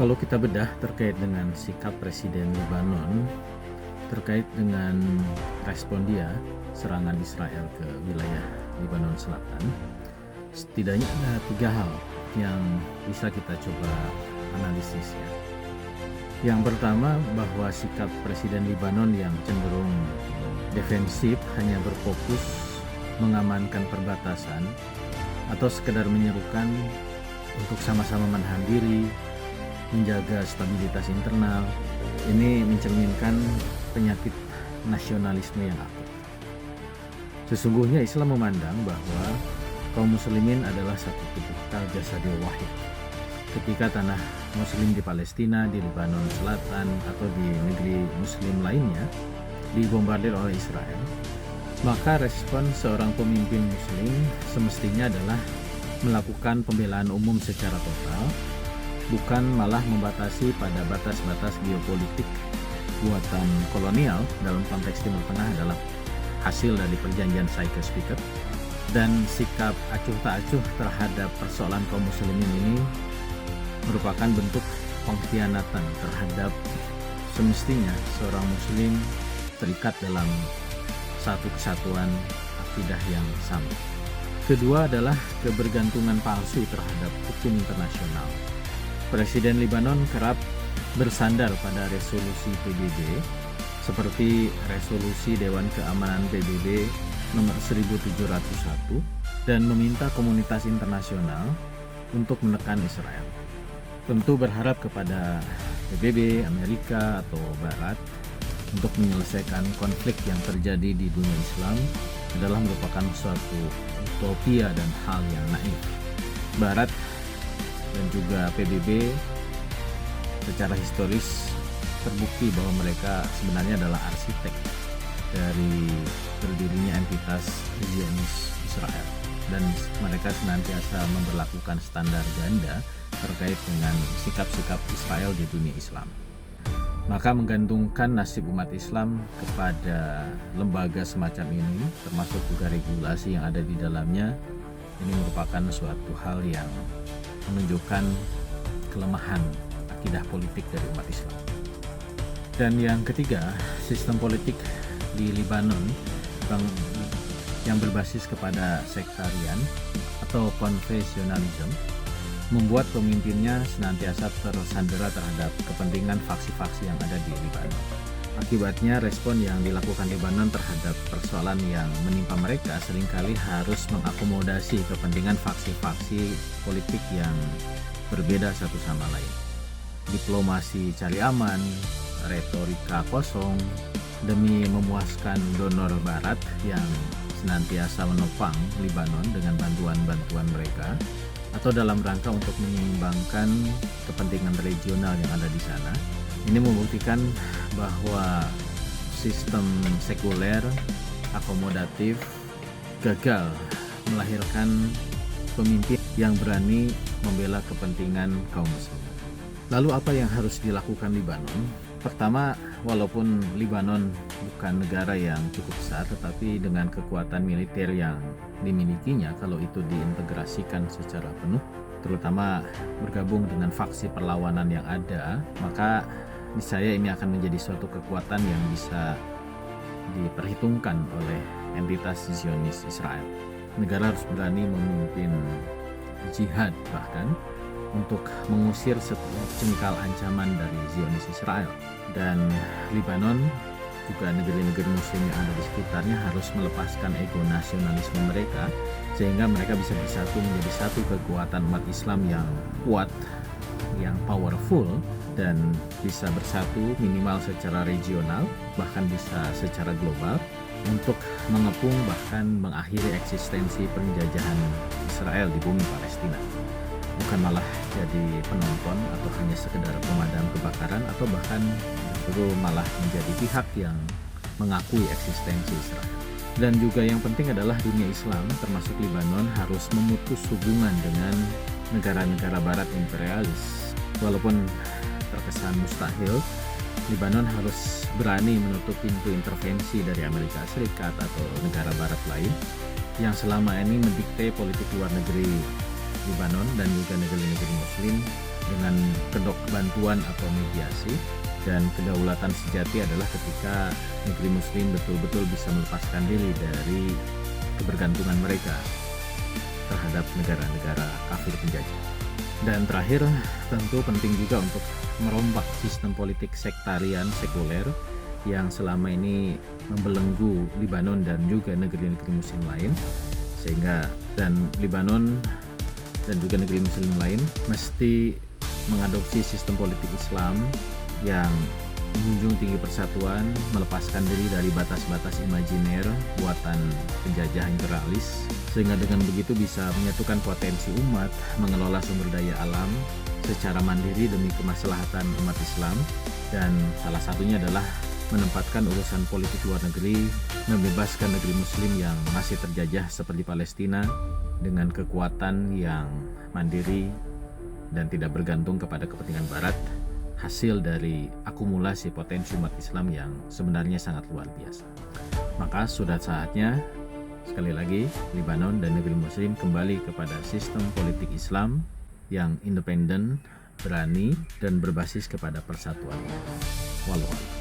Kalau kita bedah terkait dengan sikap Presiden Lebanon terkait dengan respon dia serangan Israel ke wilayah Lebanon Selatan, setidaknya ada 3 hal yang bisa kita coba analisis ya. Yang pertama, bahwa sikap Presiden Lebanon yang cenderung defensif hanya berfokus mengamankan perbatasan atau sekedar menyerukan untuk sama-sama menahan diri, menjaga stabilitas internal. Ini mencerminkan penyakit nasionalisme yang akut. Sesungguhnya Islam memandang bahwa kaum muslimin adalah satu tubuh al-jasadil wahid. Ketika tanah muslim di Palestina, di Lebanon Selatan, atau di negeri muslim lainnya dibombardir oleh Israel, maka respon seorang pemimpin muslim semestinya adalah melakukan pembelaan umum secara total, bukan malah membatasi pada batas-batas geopolitik buatan kolonial. Dalam konteks Timur Tengah adalah hasil dari perjanjian Sykes-Picot, dan sikap acuh tak acuh terhadap persoalan kaum muslimin ini merupakan bentuk pengkhianatan terhadap semestinya seorang muslim terikat dalam satu kesatuan akidah yang sama. Kedua adalah kebergantungan palsu terhadap hukum internasional. Presiden Lebanon kerap bersandar pada resolusi PBB seperti resolusi Dewan Keamanan PBB nomor 1701 dan meminta komunitas internasional untuk menekan Israel. Tentu berharap kepada PBB, Amerika atau Barat untuk menyelesaikan konflik yang terjadi di dunia Islam adalah merupakan suatu utopia dan hal yang naif. Barat dan juga PBB secara historis terbukti bahwa mereka sebenarnya adalah arsitek dari berdirinya entitas Zionis Israel, dan mereka senantiasa memberlakukan standar ganda terkait dengan sikap-sikap Israel di dunia Islam. Maka menggantungkan nasib umat Islam kepada lembaga semacam ini, termasuk juga regulasi yang ada di dalamnya, ini merupakan suatu hal yang menunjukkan kelemahan akidah politik dari umat Islam. Dan yang ketiga, sistem politik di Lebanon yang berbasis kepada sektarian atau konfesionalisme membuat pemimpinnya senantiasa tersandera terhadap kepentingan faksi-faksi yang ada di Lebanon. Akibatnya, respon yang dilakukan Lebanon terhadap persoalan yang menimpa mereka seringkali harus mengakomodasi kepentingan faksi-faksi politik yang berbeda satu sama lain. Diplomasi cari aman, retorika kosong, demi memuaskan donor Barat yang senantiasa menopang Lebanon dengan bantuan-bantuan mereka, atau dalam rangka untuk menyeimbangkan kepentingan regional yang ada di sana. Ini membuktikan bahwa sistem sekuler akomodatif gagal melahirkan pemimpin yang berani membela kepentingan kaum muslim. Lalu apa yang harus dilakukan Lebanon? Pertama, walaupun Lebanon bukan negara yang cukup besar, tetapi dengan kekuatan militer yang dimilikinya, kalau itu diintegrasikan secara penuh, terutama bergabung dengan faksi perlawanan yang ada, maka niscaya ini akan menjadi suatu kekuatan yang bisa diperhitungkan oleh entitas Zionis Israel. Negara harus berani memimpin jihad bahkan untuk mengusir setiap jengkal ancaman dari Zionis Israel. Dan Lebanon juga negeri-negeri muslim yang ada di sekitarnya harus melepaskan ego nasionalisme mereka, sehingga mereka bisa bersatu menjadi satu kekuatan umat Islam yang kuat, yang powerful, dan bisa bersatu minimal secara regional, bahkan bisa secara global, untuk mengepung bahkan mengakhiri eksistensi penjajahan Israel di bumi Palestina. Bukan malah jadi penonton atau hanya sekedar pemadam kebakaran, atau bahkan justru malah menjadi pihak yang mengakui eksistensi Israel. Dan juga yang penting adalah dunia Islam termasuk Lebanon harus memutus hubungan dengan negara-negara barat imperialis. Walaupun terkesan mustahil, Lebanon harus berani menutup pintu intervensi dari Amerika Serikat atau negara barat lain yang selama ini mendikte politik luar negeri Lebanon dan juga negeri-negeri muslim dengan kedok bantuan atau mediasi, dan kedaulatan sejati adalah ketika negeri muslim betul-betul bisa melepaskan diri dari kebergantungan mereka terhadap negara-negara kafir penjajah. Dan terakhir, tentu penting juga untuk merombak sistem politik sektarian sekuler yang selama ini membelenggu Libanon dan juga negeri-negeri muslim lain, sehingga dan Libanon dan juga negeri muslim lain mesti mengadopsi sistem politik Islam yang menjunjung tinggi persatuan, melepaskan diri dari batas-batas imajiner buatan penjajah imperialis, sehingga dengan begitu bisa menyatukan potensi umat, mengelola sumber daya alam secara mandiri demi kemaslahatan umat Islam, dan salah satunya adalah menempatkan urusan politik luar negeri, membebaskan negeri muslim yang masih terjajah seperti Palestina dengan kekuatan yang mandiri dan tidak bergantung kepada kepentingan Barat, hasil dari akumulasi potensi umat Islam yang sebenarnya sangat luar biasa. Maka sudah saatnya, sekali lagi, Libanon dan negeri muslim kembali kepada sistem politik Islam yang independen, berani, dan berbasis kepada persatuan. Wallahu a'lam.